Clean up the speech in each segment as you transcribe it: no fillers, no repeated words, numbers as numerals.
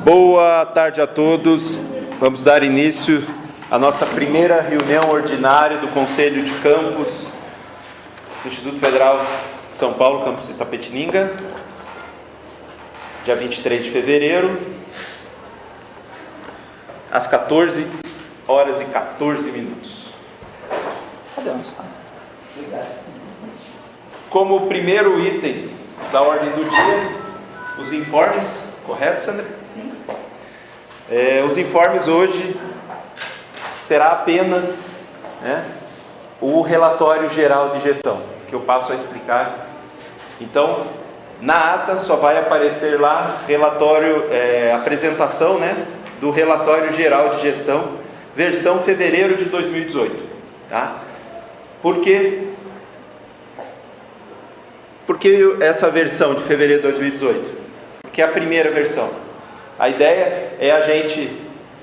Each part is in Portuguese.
Boa tarde a todos. Vamos dar início à nossa primeira reunião ordinária do Conselho de Campus do Instituto Federal de São Paulo, campus Itapetininga, dia 23 de fevereiro, às 14 horas e 14 minutos. Como primeiro item da ordem do dia, os informes, correto, Sandra? Sim. Os informes hoje será apenas o relatório geral de gestão, que eu passo a explicar. Então, na ata só vai aparecer lá relatório, apresentação do relatório geral de gestão, versão fevereiro de 2018. Tá? Por quê? Por que essa versão de fevereiro de 2018? Porque é a primeira versão. A ideia é a gente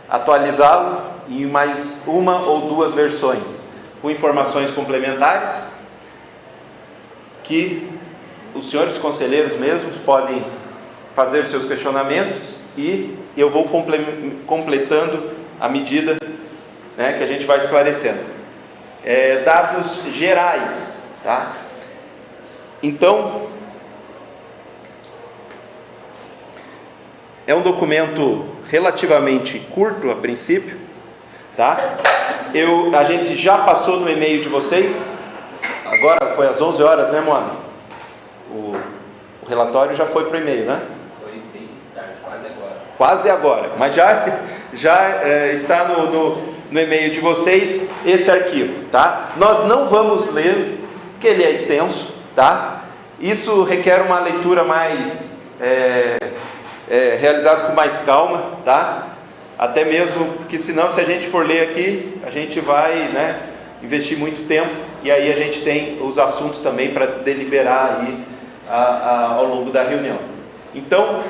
atualizá-lo em mais uma ou duas versões, com informações complementares, que os senhores conselheiros mesmos podem fazer os seus questionamentos e eu vou completando à medida que a gente vai esclarecendo. Dados gerais, tá? Então, é um documento relativamente curto a princípio, tá? A gente já passou no e-mail de vocês, agora foi às 11 horas, né, Moana? O relatório já foi para o e-mail, né? Foi bem tarde, quase agora. Quase agora, mas já está no e-mail de vocês esse arquivo, tá? Nós não vamos ler, porque ele é extenso, tá? Isso requer uma leitura mais realizada com mais calma, tá? Até mesmo porque senão, se a gente for ler aqui, a gente vai investir muito tempo e aí a gente tem os assuntos também para deliberar aí ao longo da reunião. Então,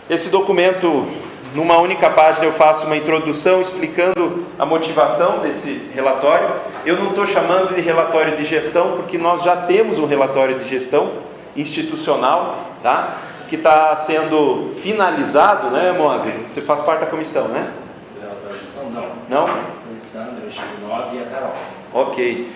esse documento, numa única página, eu faço uma introdução explicando a motivação desse relatório. Eu não estou chamando de relatório de gestão, porque nós já temos um relatório de gestão institucional, tá? Que está sendo finalizado, né, Moab? Você faz parte da comissão, né? Do relatório de gestão, não. Não? Alessandra, o Chico Nobre e a Carol. Ok.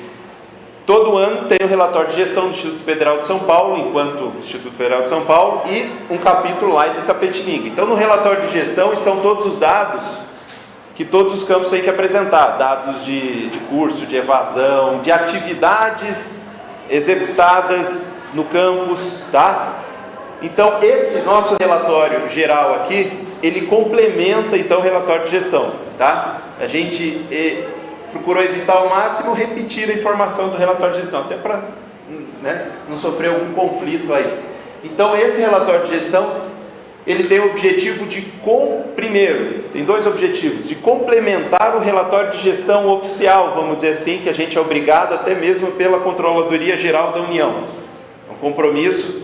Todo ano tem o relatório de gestão do Instituto Federal de São Paulo, enquanto Instituto Federal de São Paulo, e um capítulo lá de Itapetininga. Então, no relatório de gestão estão todos os dados que todos os campos têm que apresentar. Dados de curso, de evasão, de atividades executadas no campus, tá? Então, esse nosso relatório geral aqui, ele complementa, então, o relatório de gestão, tá? A gente procurou evitar ao máximo repetir a informação do relatório de gestão, até para não sofrer algum conflito aí. Então, esse relatório de gestão, ele tem o objetivo primeiro, tem dois objetivos: de complementar o relatório de gestão oficial, vamos dizer assim, que a gente é obrigado até mesmo pela Controladoria Geral da União. É um compromisso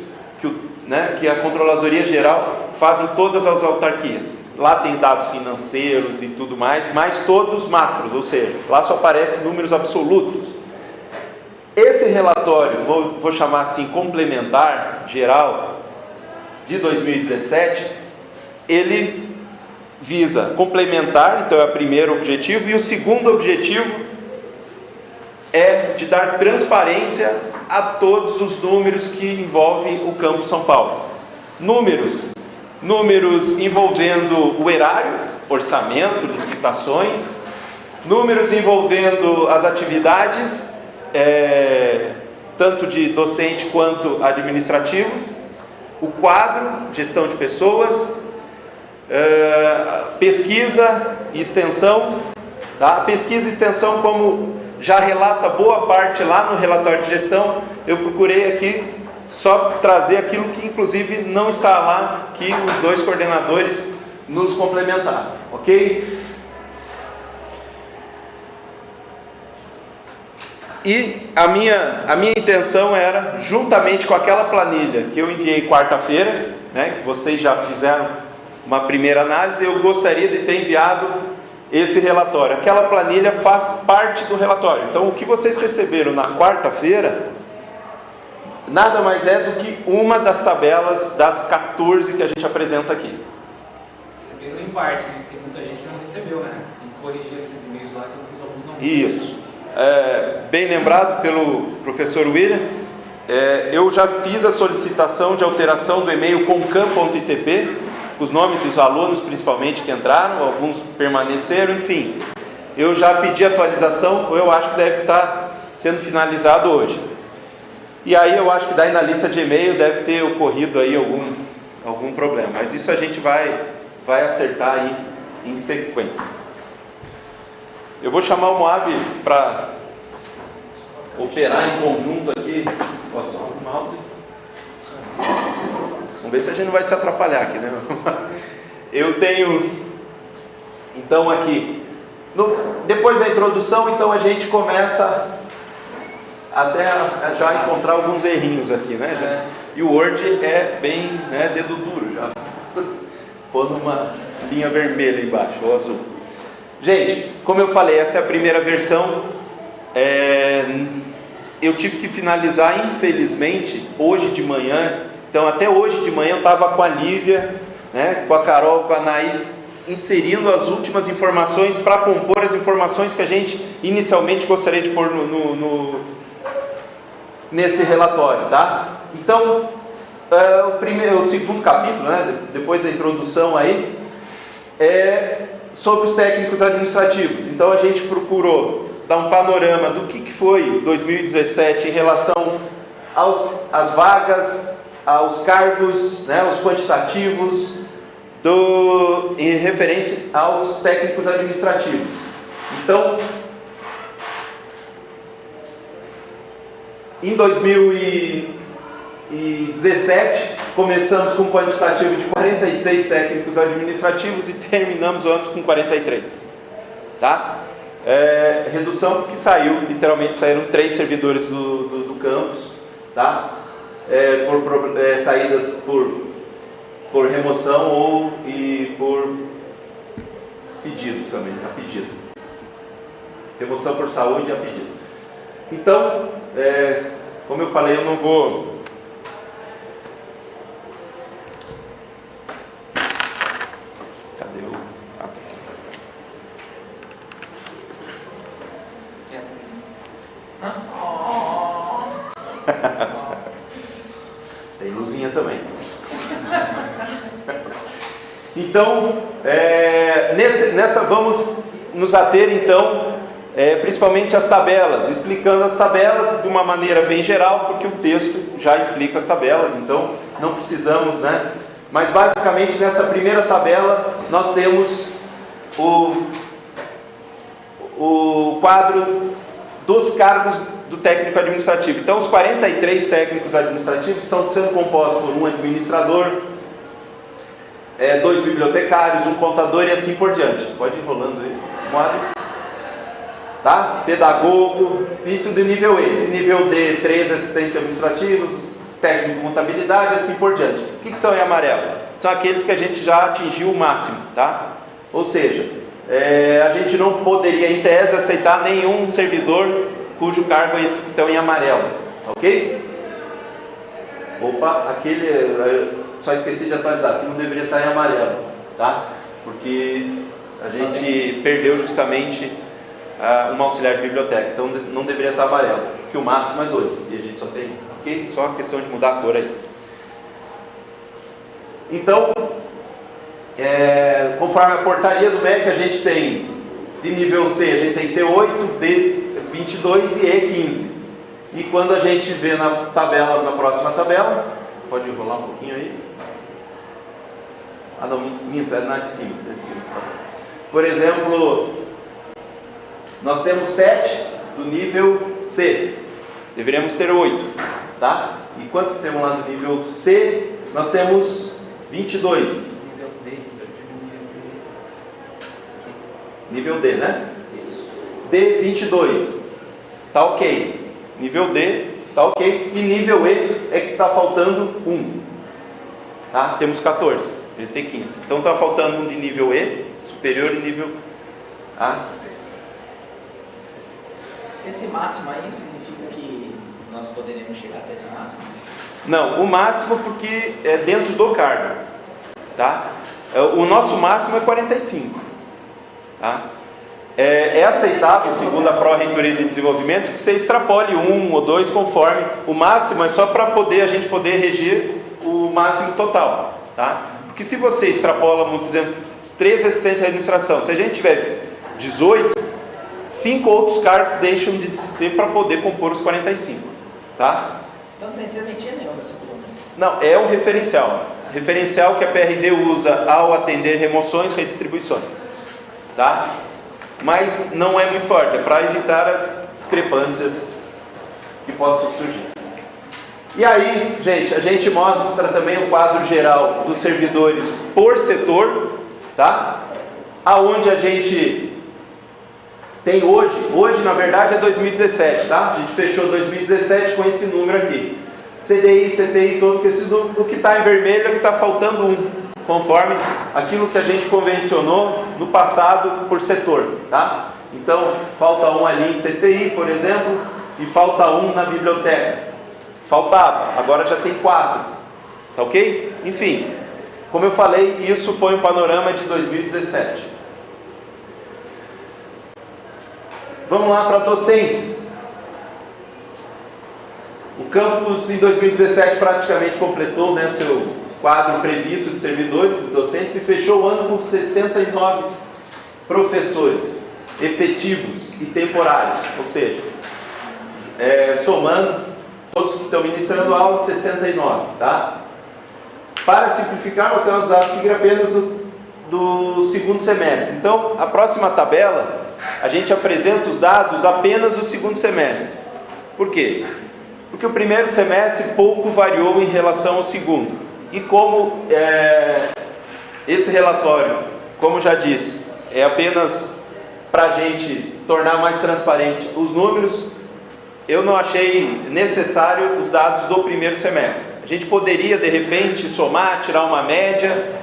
que a Controladoria Geral faz em todas as autarquias. Lá tem dados financeiros e tudo mais, mas todos macros, ou seja, lá só aparecem números absolutos. Esse relatório, vou chamar assim, complementar, geral, de 2017, ele visa complementar, então é o primeiro objetivo, e o segundo objetivo é de dar transparência a todos os números que envolvem o Campus São Paulo. Números envolvendo o erário, orçamento, licitações, números envolvendo as atividades, tanto de docente quanto administrativo, o quadro, gestão de pessoas, pesquisa e extensão, tá? A pesquisa e extensão, como já relata boa parte lá no relatório de gestão, eu procurei aqui só trazer aquilo que inclusive não está lá, que os dois coordenadores nos complementaram, ok? E a minha intenção era, juntamente com aquela planilha que eu enviei quarta-feira, que vocês já fizeram uma primeira análise, eu gostaria de ter enviado esse relatório. Aquela planilha faz parte do relatório. Então, o que vocês receberam na quarta-feira nada mais é do que uma das tabelas das 14 que a gente apresenta aqui. receberam em parte, né? Tem muita gente que não recebeu, né? Tem que corrigir esses e-mails lá que alguns não Isso. Bem lembrado pelo professor William, eu já fiz a solicitação de alteração do e-mail concam.itp, os nomes dos alunos principalmente que entraram, alguns permaneceram, enfim. Eu já pedi atualização, eu acho que deve estar sendo finalizado hoje. E aí eu acho que daí na lista de e-mail deve ter ocorrido aí algum problema, mas isso a gente vai acertar aí em sequência. Eu vou chamar o Moab para operar em conjunto aqui. Vamos ver se a gente não vai se atrapalhar aqui, né? Eu tenho, então aqui, depois da introdução, então a gente começa até a já encontrar alguns errinhos aqui, né? E o Word é bem, né, dedo duro, já pôr numa linha vermelha embaixo, ou azul. Gente, como eu falei, essa é a primeira versão. Eu tive que finalizar, infelizmente, hoje de manhã. Então, até hoje de manhã eu estava com a Lívia, né, com a Carol, com a Naí, inserindo as últimas informações para compor as informações que a gente inicialmente gostaria de pôr nesse relatório, tá? Então, o segundo capítulo, né, depois da introdução aí, é sobre os técnicos administrativos. Então a gente procurou dar um panorama do que foi 2017 em relação às vagas, aos cargos, né, aos quantitativos, referente aos técnicos administrativos. Então, em 2017, começamos com um quantitativo de 46 técnicos administrativos e terminamos o ano com 43. Tá? Redução porque literalmente saíram 3 servidores do campus, tá? Saídas por remoção e por pedido também, a pedido. Remoção por saúde e a pedido. Então, como eu falei, eu não vou... Cadê o... Tem luzinha também. Então, nessa vamos nos ater então, principalmente às tabelas, explicando as tabelas de uma maneira bem geral, porque o texto já explica as tabelas, então não precisamos, né? Mas basicamente nessa primeira tabela nós temos o quadro dos cargos do técnico administrativo. Então os 43 técnicos administrativos estão sendo compostos por um administrador, 2 bibliotecários, um contador e assim por diante. Pode ir rolando aí, Moab. Tá? Pedagogo, isso do nível E. Nível D, 3 assistentes administrativos, técnico de contabilidade e assim por diante. O que são em amarelo? São aqueles que a gente já atingiu o máximo, tá? Ou seja, a gente não poderia em tese aceitar nenhum servidor cujo cargo é então em amarelo, ok? Opa, só esqueci de atualizar, que não deveria estar em amarelo, tá? Porque a gente perdeu justamente uma auxiliar de biblioteca, então não deveria estar amarelo, porque o máximo é 2, e a gente só tem, ok? Só a questão de mudar a cor aí. Então, conforme a portaria do MEC, a gente tem, de nível C, a gente tem que ter 8, D 22 e E 15. E quando a gente vê na próxima tabela, pode enrolar um pouquinho aí. Ah não, minto, é na de cima. Por exemplo, nós temos 7 do nível C, deveríamos ter 8, tá? E quanto temos lá no nível C? Nós temos 22. Nível D, né? D 22, tá ok. Nível D, tá ok. E nível E é que está faltando 1, tá? Temos 14, ele tem 15. Então está faltando um de nível E, superior, e nível A. Esse máximo aí significa que nós poderíamos chegar até esse máximo? Não, o máximo porque é dentro do cargo, tá? O nosso máximo é 45. Tá? É aceitável, segundo a Pró-Reitoria de Desenvolvimento, que você extrapole 1 ou 2 conforme. O máximo é só para a gente poder reger o máximo total. Tá? Porque se você extrapola, por exemplo, 3 assistentes de administração, se a gente tiver 18, 5 outros cargos deixam de ter para poder compor os 45. Tá? Então não tem serventia nenhuma dessa coluna. Não, é um referencial. Referencial que a PRD usa ao atender remoções e redistribuições. Tá? Mas não é muito forte, é para evitar as discrepâncias que possam surgir. E aí, gente, a gente mostra também o quadro geral dos servidores por setor, tá? Aonde a gente tem hoje na verdade é 2017, tá? A gente fechou 2017 com esse número aqui. CDI, CTI, todo esse número, o que está em vermelho é que está faltando 1. Conforme aquilo que a gente convencionou no passado por setor, tá? Então, falta 1 ali em CTI, por exemplo, e falta 1 na biblioteca. Faltava, agora já tem 4, tá ok? Enfim, como eu falei, isso foi um panorama de 2017. Vamos lá para docentes. O campus em 2017 praticamente completou, né, seu quadro previsto de servidores e docentes e fechou o ano com 69 professores efetivos e temporários, ou seja, somando todos que estão ministrando aula, 69, tá? Para simplificar, nós vamos seguir apenas do segundo semestre. Então, a próxima tabela, a gente apresenta os dados apenas do segundo semestre. Por quê? Porque o primeiro semestre pouco variou em relação ao segundo. E como esse relatório, como já disse, é apenas para a gente tornar mais transparente os números, eu não achei necessário os dados do primeiro semestre. A gente poderia, de repente, somar, tirar uma média,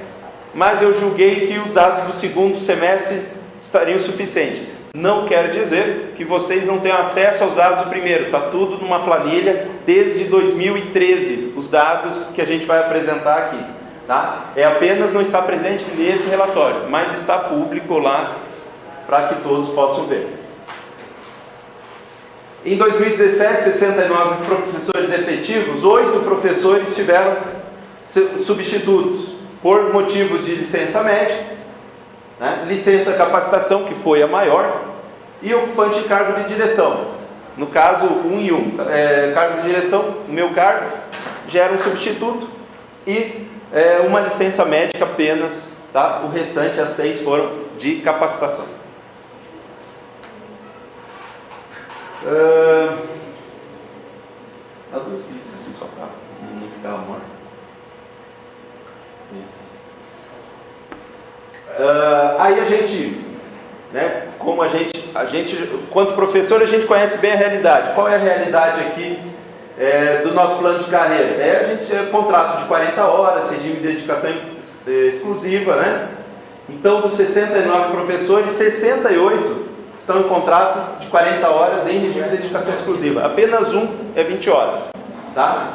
mas eu julguei que os dados do segundo semestre estariam suficientes. Não quer dizer que vocês não tenham acesso aos dados do primeiro, está tudo numa planilha desde 2013, os dados que a gente vai apresentar aqui, tá? É apenas não está presente nesse relatório, mas está público lá para que todos possam ver. Em 2017, 69 professores efetivos, 8 professores tiveram substitutos por motivos de licença médica, né? Licença capacitação, que foi a maior, e ocupante de cargo de direção. No caso, 1 e 1. Cargo de direção, o meu cargo, gera um substituto e uma licença médica apenas, tá? O restante, as 6 foram de capacitação. Dá 2 litros aqui só para não ficar amor. Aí a gente, né, como a gente, quanto professor, a gente conhece bem a realidade. Qual é a realidade aqui do nosso plano de carreira? A gente contrato de 40 horas, regime de dedicação exclusiva, né? Então, dos 69 professores, 68 estão em contrato de 40 horas em regime de dedicação exclusiva. Apenas um é 20 horas, tá?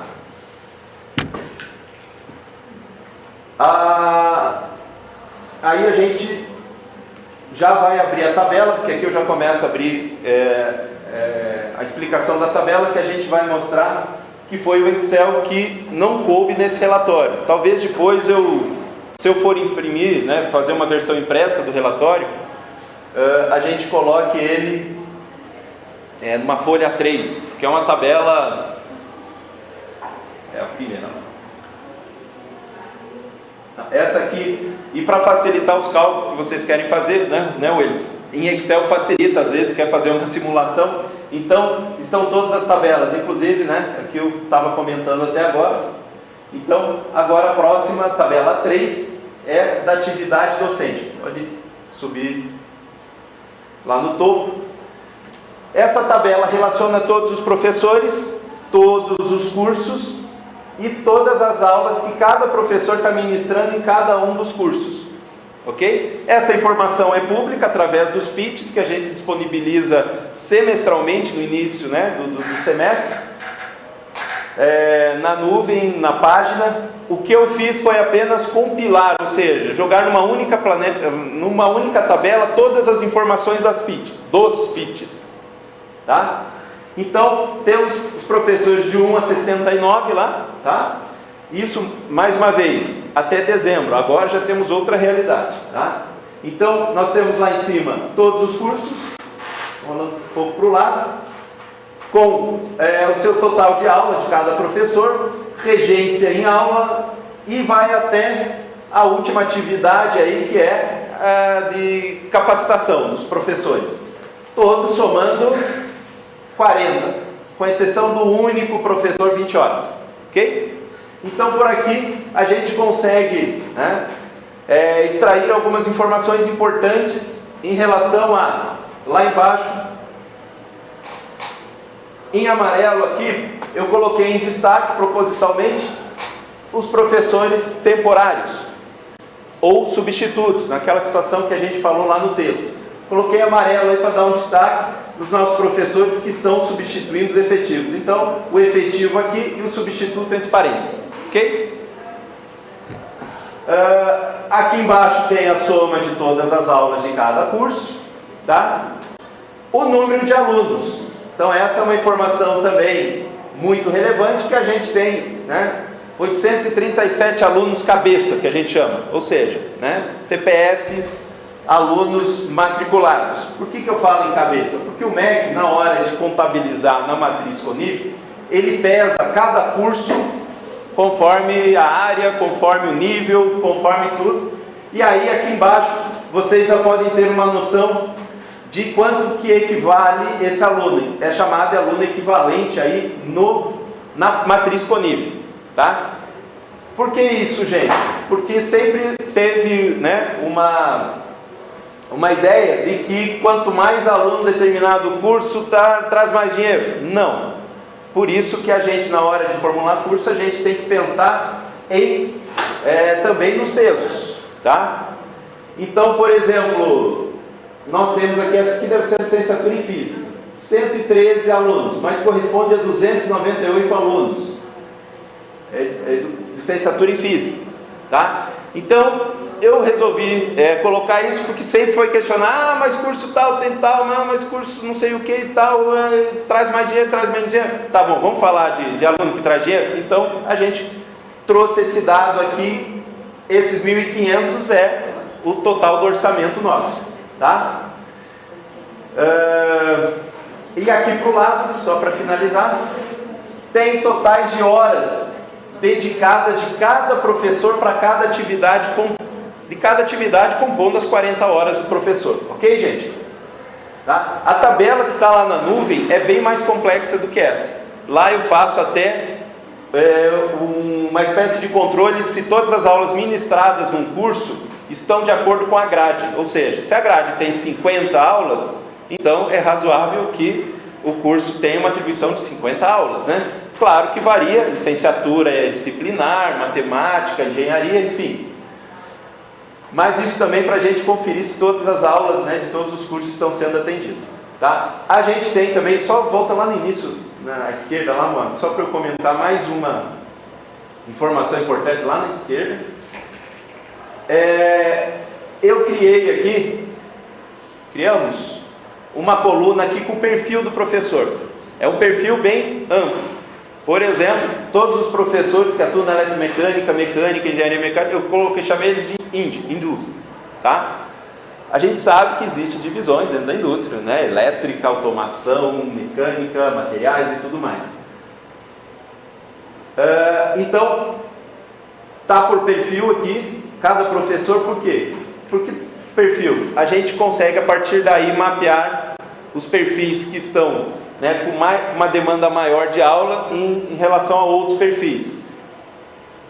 Aí a gente já vai abrir a tabela, porque aqui eu já começo a abrir a explicação da tabela, que a gente vai mostrar que foi o Excel que não coube nesse relatório. Talvez depois se eu for imprimir, né, fazer uma versão impressa do relatório, a gente coloque ele numa folha 3, que é uma tabela... a pilha, não? Essa aqui, e para facilitar os cálculos que vocês querem fazer, né, Will? Em Excel facilita, às vezes quer fazer uma simulação, então estão todas as tabelas, inclusive, né, aqui eu estava comentando até agora. Então, agora a próxima, tabela 3, é da atividade docente. Pode subir lá no topo. Essa tabela relaciona todos os professores, todos os cursos e todas as aulas que cada professor está ministrando em cada um dos cursos, ok? Essa informação é pública através dos pitches que a gente disponibiliza semestralmente no início, né, do semestre, na nuvem, na página. o que eu fiz foi apenas compilar, ou seja, jogar numa única tabela todas as informações dos FITs, tá? Então, temos os professores de 1 a 69 lá, tá? Isso, mais uma vez, até dezembro. Agora já temos outra realidade, tá? Então, nós temos lá em cima todos os cursos, falando um pouco para o lado, com o seu total de aula de cada professor, regência em aula, e vai até a última atividade aí, que é a de capacitação dos professores. Todos somando 40, com exceção do único professor 20 horas, ok? Então, por aqui, a gente consegue, né, extrair algumas informações importantes em relação a, lá embaixo, em amarelo aqui, eu coloquei em destaque, propositalmente, os professores temporários, ou substitutos, naquela situação que a gente falou lá no texto. Coloquei amarelo aí para dar um destaque dos nossos professores que estão substituindo os efetivos. Então, o efetivo aqui e o substituto entre parênteses, ok? Aqui embaixo tem a soma de todas as aulas de cada curso, tá? O número de alunos. Então, essa é uma informação também muito relevante, que a gente tem, né, 837 alunos cabeça, que a gente chama, ou seja, né, CPFs, alunos matriculados. Por que eu falo em cabeça? Porque o MEC, na hora de contabilizar na matriz CONIF, ele pesa cada curso conforme a área, conforme o nível, conforme tudo. E aí, aqui embaixo, vocês já podem ter uma noção de quanto que equivale esse aluno. É chamado de aluno equivalente aí na matriz CONIF, tá? Por que isso, gente? Porque sempre teve, né, uma ideia de que quanto mais aluno determinado curso traz mais dinheiro. Não. Por isso que a gente, na hora de formular curso, a gente tem que pensar em também nos pesos, tá? Então, por exemplo, nós temos aqui, essa aqui deve ser licenciatura em Física, 113 alunos, mas corresponde a 298 alunos, licenciatura em Física, tá? Então, eu resolvi colocar isso porque sempre foi questionar, mas curso tal, tem tal, não, mas curso não sei o que e tal, traz mais dinheiro, traz menos dinheiro. Tá bom, vamos falar de aluno que traz dinheiro? Então, a gente trouxe esse dado aqui, esses 1.500 é o total do orçamento nosso, tá? E aqui para o lado, só para finalizar, tem totais de horas dedicadas de cada professor para cada atividade, de cada atividade compondo as 40 horas do professor, ok, gente? Tá? A tabela que está lá na nuvem é bem mais complexa do que essa. Lá eu faço até uma espécie de controle se todas as aulas ministradas num curso estão de acordo com a grade, ou seja, se a grade tem 50 aulas, então é razoável que o curso tenha uma atribuição de 50 aulas, né? Claro que varia, licenciatura é disciplinar, matemática, engenharia, enfim. Mas isso também para a gente conferir se todas as aulas, né, de todos os cursos estão sendo atendidos, tá? A gente tem também, só volta lá no início, na esquerda, lá, mano, só para eu comentar mais uma informação importante lá na esquerda. Eu criamos uma coluna aqui com o perfil do professor. É um perfil bem amplo. Por exemplo, todos os professores que atuam na eletromecânica, mecânica, engenharia mecânica, eu chamei eles de indústria, tá? A gente sabe que existem divisões dentro da indústria, né? Elétrica, automação, mecânica, materiais e tudo mais. Então, tá por perfil aqui, cada professor, por quê? Porque perfil, a gente consegue a partir daí mapear os perfis que estão, né, com uma demanda maior de aula em relação a outros perfis.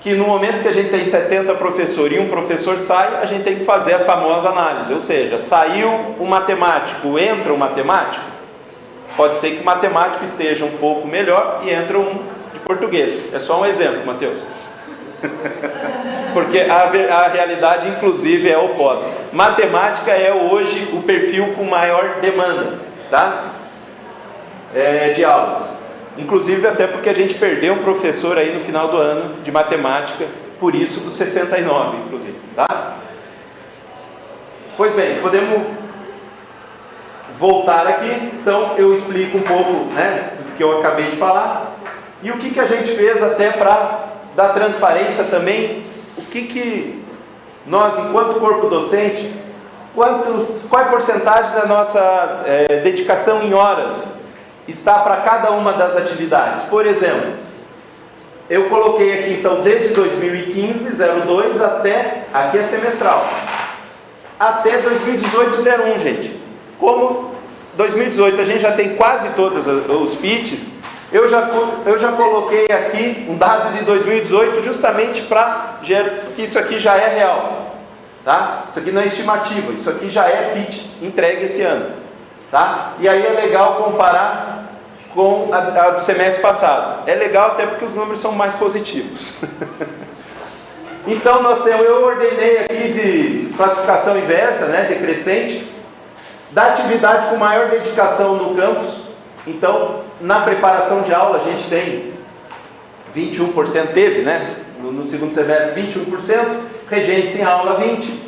Que no momento que a gente tem 70 professores e um professor sai, a gente tem que fazer a famosa análise, ou seja, saiu um matemático, entra um matemático, pode ser que o matemático esteja um pouco melhor e entra um de português. É só um exemplo, Matheus. Porque a realidade, inclusive, é oposta. Matemática é hoje o perfil com maior demanda, tá? De aulas. Inclusive até porque a gente perdeu um professor aí no final do ano de matemática, por isso dos 69, inclusive, tá? Pois bem, podemos voltar aqui. Então eu explico um pouco, né, do que eu acabei de falar e o que a gente fez até para dar transparência também, o que nós, enquanto corpo docente, qual é a porcentagem da nossa dedicação em horas está para cada uma das atividades. Por exemplo, eu coloquei aqui então desde 2015, 02 até, aqui é semestral, até 2018, 01, gente. Como 2018 a gente já tem quase todos os PITs, eu já coloquei aqui um dado de 2018 justamente porque isso aqui já é real, tá? Isso aqui não é estimativa, isso aqui já é PIT entregue esse ano, tá? E aí é legal comparar com a do semestre passado. É legal até porque os números são mais positivos. Então eu ordenei aqui de classificação inversa, né, decrescente, da atividade com maior dedicação no campus. Então, na preparação de aula a gente tem 21%, teve, né, no segundo semestre 21%, regência em aula 20%,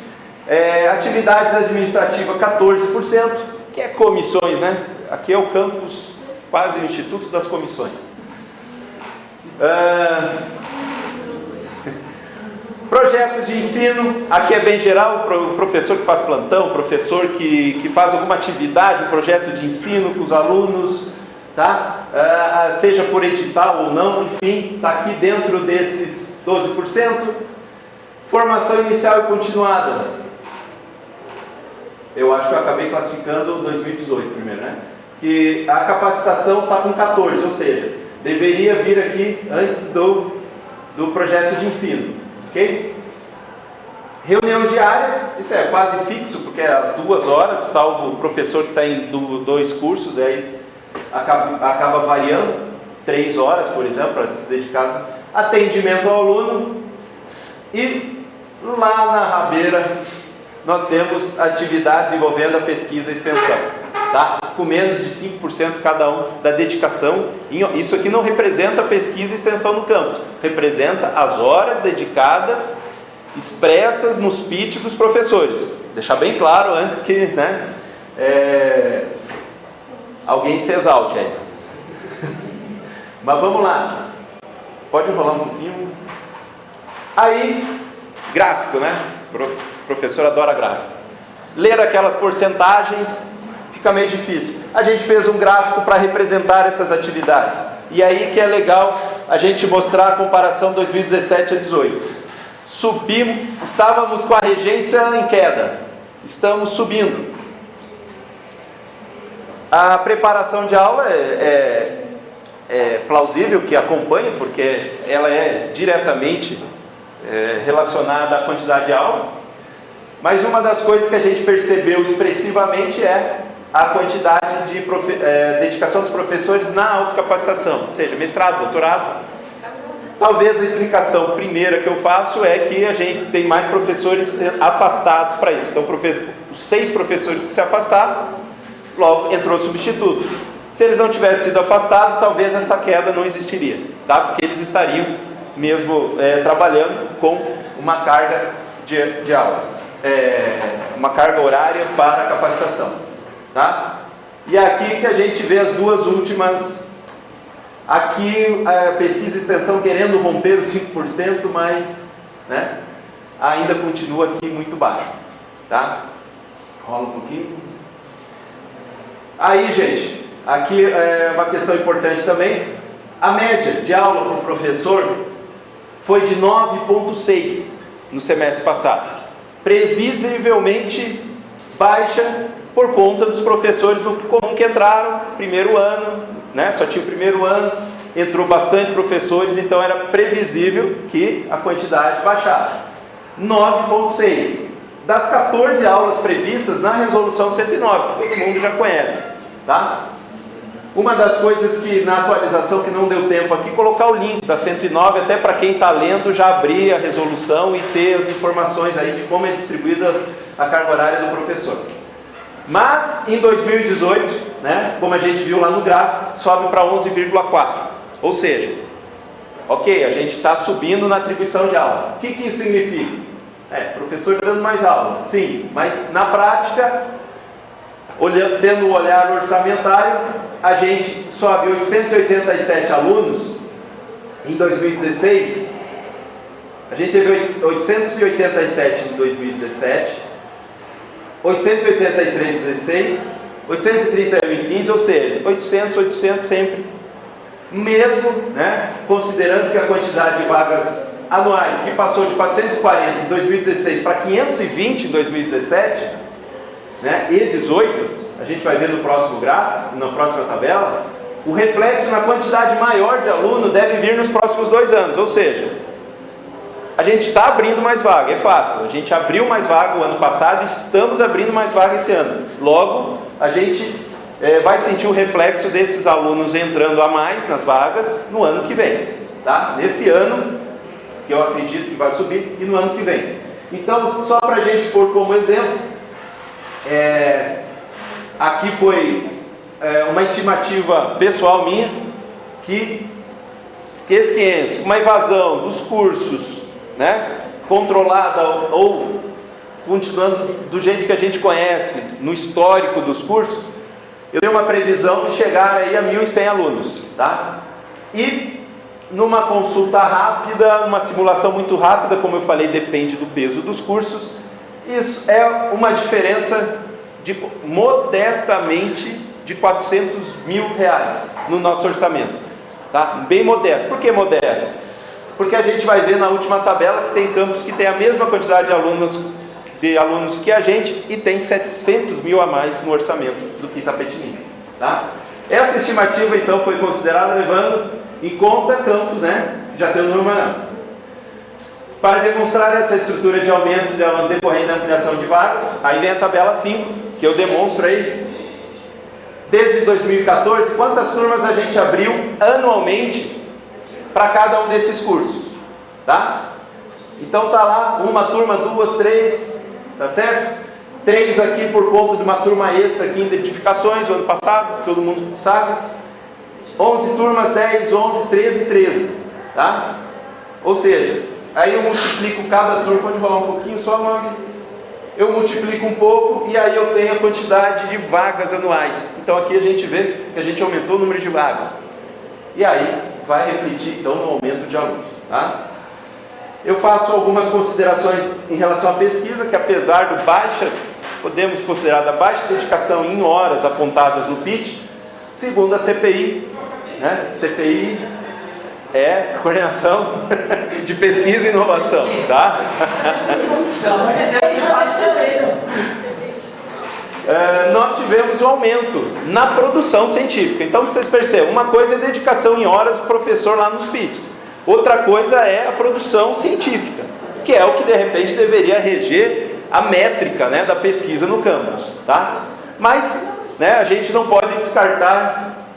atividades administrativas 14%, que é comissões, né, aqui é o campus, quase o Instituto das Comissões. Projetos de ensino, aqui é bem geral, o professor que faz plantão, o professor que faz alguma atividade, um projeto de ensino com os alunos, tá? Seja por edital ou não, enfim, está aqui dentro desses 12%. Formação inicial e continuada, eu acho que eu acabei classificando 2018 primeiro, né? Que a capacitação está com 14, ou seja, deveria vir aqui antes do projeto de ensino. Ok? Reunião diária, isso é quase fixo, porque é às 2 horas, salvo o professor que está em 2 cursos, aí acaba variando, 3 horas, por exemplo, para se dedicar. Atendimento ao aluno. E lá na rabeira nós temos atividades envolvendo a pesquisa e extensão, tá? Com menos de 5% cada um da dedicação. Isso aqui não representa a pesquisa e extensão no campus, representa as horas dedicadas expressas nos PIT dos professores. Deixar bem claro antes que, né, alguém se exalte aí. Mas vamos lá, pode enrolar um pouquinho. Aí, gráfico, né? O professor adora gráfico. Ler aquelas porcentagens fica meio difícil. A gente fez um gráfico para representar essas atividades. E aí que é legal a gente mostrar a comparação 2017 a 2018. Estávamos com a regência em queda. Estamos subindo. A preparação de aula é plausível que acompanhe, porque ela é diretamente relacionada à quantidade de aulas. Mas uma das coisas que a gente percebeu expressivamente é a quantidade de dedicação dos professores na autocapacitação, ou seja, mestrado, doutorado. Talvez a explicação primeira que eu faço é que a gente tem mais professores afastados para isso. Então, os 6 professores que se afastaram, logo entrou substituto. Se eles não tivessem sido afastados, talvez essa queda não existiria, tá? Porque eles estariam mesmo trabalhando com uma carga de aula, uma carga horária para a capacitação, tá? E aqui que a gente vê as duas últimas. Aqui a pesquisa e extensão querendo romper os 5%, mas, né, ainda continua aqui muito baixo, tá? Rola um pouquinho. Aí, gente, aqui é uma questão importante também. A média de aula para o professor foi de 9,6 no semestre passado. Previsivelmente baixa por conta dos professores do comum que entraram primeiro ano, né? Só tinha o primeiro ano, entrou bastante professores, então era previsível que a quantidade baixasse. 9,6 das 14 aulas previstas na resolução 109, que todo mundo já conhece, tá? Uma das coisas que na atualização que não deu tempo aqui, colocar o link da 109, até para quem está lendo já abrir a resolução e ter as informações aí de como é distribuída a carga horária do professor. Mas em 2018, né, como a gente viu lá no gráfico, sobe para 11,4. Ou seja, Ok, a gente está subindo na atribuição de aula. O que isso significa? Professor dando mais aula, sim, mas na prática, tendo o olhar orçamentário, a gente sobe 887 alunos em 2016, a gente teve 887 em 2017, 883 em 16, 831 em 15, ou seja, 800 sempre, mesmo, né, considerando que a quantidade de vagas anuais, que passou de 440 em 2016 para 520 em 2017, né, e 18, a gente vai ver no próximo gráfico, na próxima tabela, o reflexo na quantidade maior de aluno deve vir nos próximos 2 anos, ou seja, a gente está abrindo mais vaga, é fato, a gente abriu mais vaga o ano passado, estamos abrindo mais vaga esse ano, logo a gente vai sentir o reflexo desses alunos entrando a mais nas vagas no ano que vem, tá? Nesse ano, que eu acredito que vai subir, e no ano que vem. Então, só para a gente pôr como exemplo, aqui foi uma estimativa pessoal minha, que esses 500, uma evasão dos cursos, né, controlada ou continuando do jeito que a gente conhece, no histórico dos cursos, eu tenho uma previsão de chegar aí a 1.100 alunos, tá? E numa consulta rápida, uma simulação muito rápida, como eu falei, depende do peso dos cursos, isso é uma diferença modestamente de R$400 mil no nosso orçamento, tá? Bem modesto. Por que modesto? Porque a gente vai ver na última tabela que tem campus que tem a mesma quantidade de alunos que a gente e tem 700 mil a mais no orçamento do que Itapetininga, tá? Essa estimativa então foi considerada levando em conta campus, né? Já tem o número maior. Para demonstrar essa estrutura de aumento de aluno decorrente da ampliação de vagas, aí vem a tabela 5, que eu demonstro aí. Desde 2014, quantas turmas a gente abriu anualmente para cada um desses cursos, tá? Então tá lá, uma turma, 2, 3, tá certo? 3 aqui por conta de uma turma extra aqui em identificações, o ano passado, todo mundo sabe. 11 turmas, 10, 11, 13, 13, tá? Ou seja, aí eu multiplico cada turma, pode rolar um pouquinho só, mano. Eu multiplico um pouco e aí eu tenho a quantidade de vagas anuais. Então aqui a gente vê que a gente aumentou o número de vagas. E aí vai refletir então no aumento de alunos, tá? Eu faço algumas considerações em relação à pesquisa, que apesar do podemos considerar da baixa dedicação em horas apontadas no PIT, segundo a CPI, né? CPI é coordenação de pesquisa e inovação, tá? Nós tivemos um aumento na produção científica. Então vocês percebem, uma coisa é dedicação em horas do professor lá nos PITs, outra coisa é a produção científica, que é o que de repente deveria reger a métrica, né, da pesquisa no campus, tá? Mas, né, a gente não pode descartar,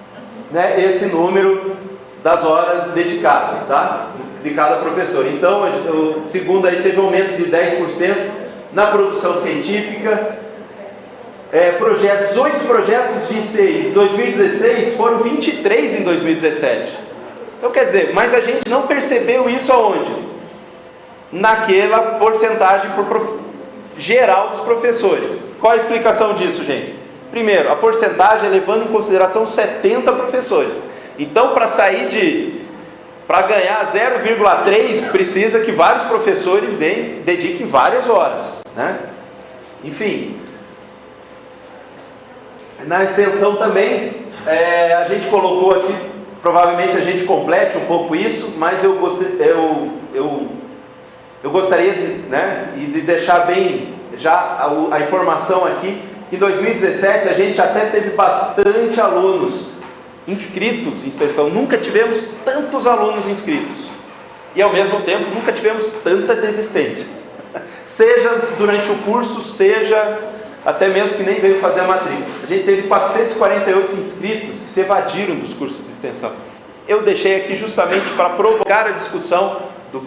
né, esse número das horas dedicadas, tá? De cada professor. Então, segundo aí, teve um aumento de 10% na produção científica. 8 projetos de ICI em 2016 foram 23 em 2017. Então, quer dizer, mas a gente não percebeu isso aonde? Naquela porcentagem geral dos professores. Qual a explicação disso, gente? Primeiro, a porcentagem é levando em consideração 70 professores. Então, para ganhar 0,3, precisa que vários professores dediquem várias horas, né? Enfim, na extensão também, a gente colocou aqui, provavelmente a gente complete um pouco isso, mas eu gostaria de deixar bem já a informação aqui, que em 2017 a gente até teve bastante alunos inscritos em extensão, nunca tivemos tantos alunos inscritos, e ao mesmo tempo nunca tivemos tanta desistência, seja durante o curso, seja até mesmo que nem veio fazer a matrícula. A gente teve 448 inscritos que se evadiram dos cursos de extensão. Eu deixei aqui justamente para provocar a discussão do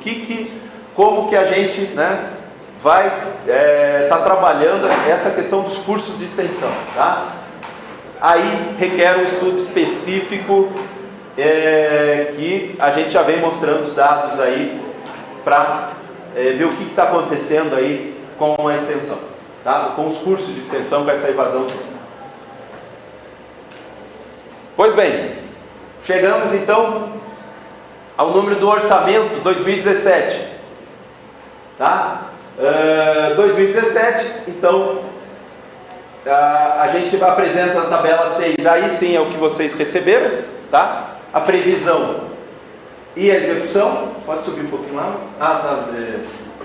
como que a gente, né, vai estar trabalhando essa questão dos cursos de extensão, tá? Aí requer um estudo específico que a gente já vem mostrando os dados aí para ver o que está acontecendo aí com a extensão, tá? Com os cursos de extensão, com essa evasão toda. Pois bem, chegamos então ao número do orçamento 2017, tá? 2017, então a gente apresenta a tabela 6, aí sim é o que vocês receberam, tá? A previsão e a execução. Pode subir um pouquinho lá?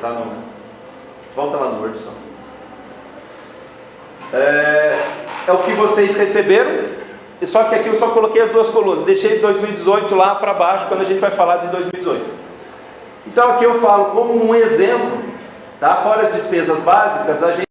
Tá no... Volta lá no Word só. É o que vocês receberam, só que aqui eu só coloquei as duas colunas, deixei 2018 lá para baixo quando a gente vai falar de 2018. Então aqui eu falo como um exemplo, tá? Fora as despesas básicas, a gente